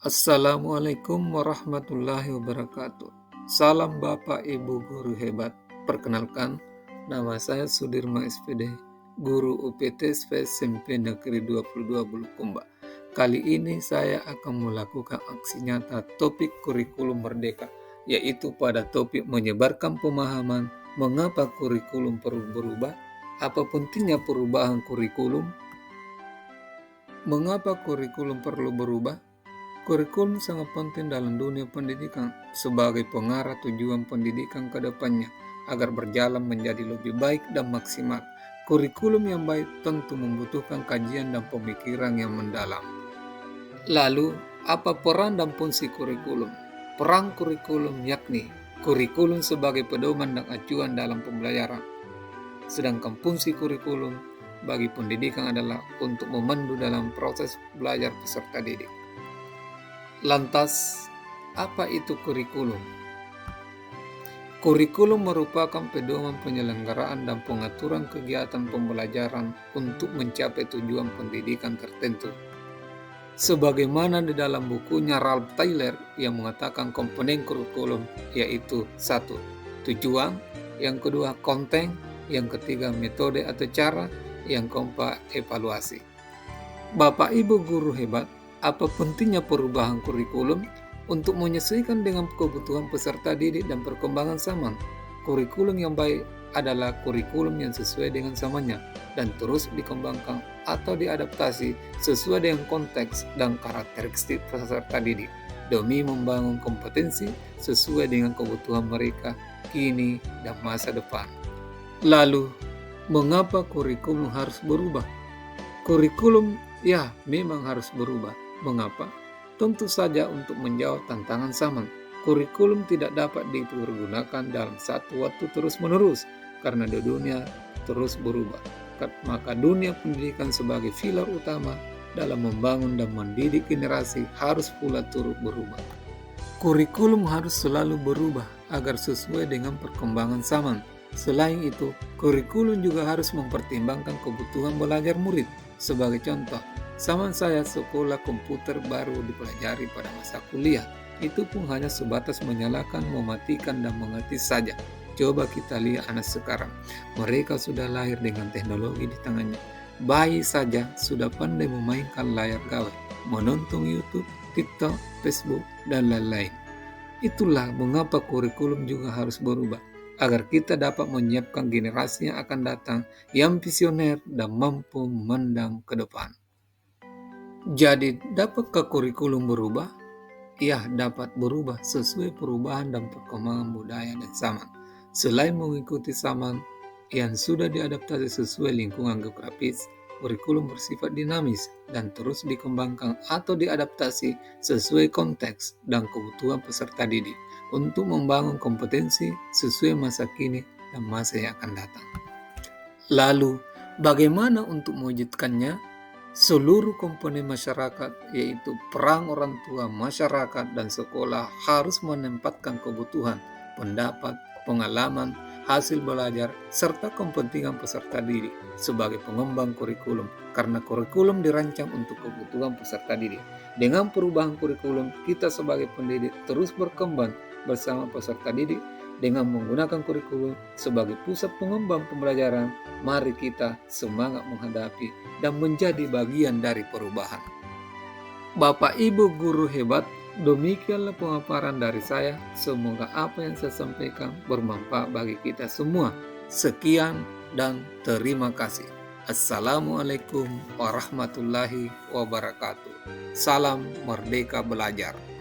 Assalamualaikum warahmatullahi wabarakatuh. Salam Bapak Ibu Guru Hebat. Perkenalkan, nama saya Sudirma SPD, Guru UPT SMP Negeri 22 Bulukumba. Kali ini saya akan melakukan aksi nyata topik kurikulum merdeka, yaitu pada topik menyebarkan pemahaman mengapa kurikulum perlu berubah, apa pentingnya perubahan kurikulum, mengapa kurikulum perlu berubah. Kurikulum sangat penting dalam dunia pendidikan sebagai pengarah tujuan pendidikan ke depannya agar berjalan menjadi lebih baik dan maksimal. Kurikulum yang baik tentu membutuhkan kajian dan pemikiran yang mendalam. Lalu, apa peran dan fungsi kurikulum? Peran kurikulum yakni kurikulum sebagai pedoman dan acuan dalam pembelajaran. Sedangkan fungsi kurikulum bagi pendidikan adalah untuk memandu dalam proses belajar peserta didik. Lantas, apa itu kurikulum? Kurikulum merupakan pedoman penyelenggaraan dan pengaturan kegiatan pembelajaran untuk mencapai tujuan pendidikan tertentu. Sebagaimana di dalam bukunya Ralph Tyler yang mengatakan komponen kurikulum yaitu 1. Tujuan, yang kedua konten, yang ketiga metode atau cara, yang keempat evaluasi. Bapak Ibu Guru Hebat, apa pentingnya perubahan kurikulum? Untuk menyesuaikan dengan kebutuhan peserta didik dan perkembangan zaman. Kurikulum yang baik adalah kurikulum yang sesuai dengan zamannya dan terus dikembangkan atau diadaptasi sesuai dengan konteks dan karakteristik peserta didik demi membangun kompetensi sesuai dengan kebutuhan mereka kini dan masa depan. Lalu, mengapa kurikulum harus berubah? Kurikulum memang harus berubah. Mengapa? Tentu saja untuk menjawab tantangan zaman. Kurikulum tidak dapat dipergunakan dalam satu waktu terus-menerus karena dunia terus berubah. Maka dunia pendidikan sebagai pilar utama dalam membangun dan mendidik generasi harus pula turut berubah. Kurikulum harus selalu berubah agar sesuai dengan perkembangan zaman. Selain itu, kurikulum juga harus mempertimbangkan kebutuhan belajar murid. Sebagai contoh, zaman saya sekolah komputer baru dipelajari pada masa kuliah. Itu pun hanya sebatas menyalakan, mematikan, dan mengerti saja. Coba kita lihat anak sekarang. Mereka sudah lahir dengan teknologi di tangannya. Bayi saja sudah pandai memainkan layar gawai, menonton YouTube, TikTok, Facebook, dan lain-lain. Itulah mengapa kurikulum juga harus berubah, agar kita dapat menyiapkan generasi yang akan datang yang visioner dan mampu memandang ke depan. Jadi, dapatkah kurikulum berubah? Ya, dapat berubah sesuai perubahan dan perkembangan budaya dan zaman. Selain mengikuti zaman yang sudah diadaptasi sesuai lingkungan geografis, kurikulum bersifat dinamis dan terus dikembangkan atau diadaptasi sesuai konteks dan kebutuhan peserta didik untuk membangun kompetensi sesuai masa kini dan masa yang akan datang. Lalu, bagaimana untuk mewujudkannya? Seluruh komponen masyarakat, yaitu peran orang tua, masyarakat, dan sekolah harus menempatkan kebutuhan, pendapat, pengalaman, hasil belajar, serta kepentingan peserta didik sebagai pengembang kurikulum, karena kurikulum dirancang untuk kebutuhan peserta didik. Dengan perubahan kurikulum, kita sebagai pendidik terus berkembang bersama peserta didik. Dengan menggunakan kurikulum sebagai pusat pengembang pembelajaran, mari kita semangat menghadapi dan menjadi bagian dari perubahan. Bapak Ibu Guru Hebat, demikianlah pemaparan dari saya. Semoga apa yang saya sampaikan bermanfaat bagi kita semua. Sekian dan terima kasih. Assalamualaikum warahmatullahi wabarakatuh. Salam Merdeka Belajar.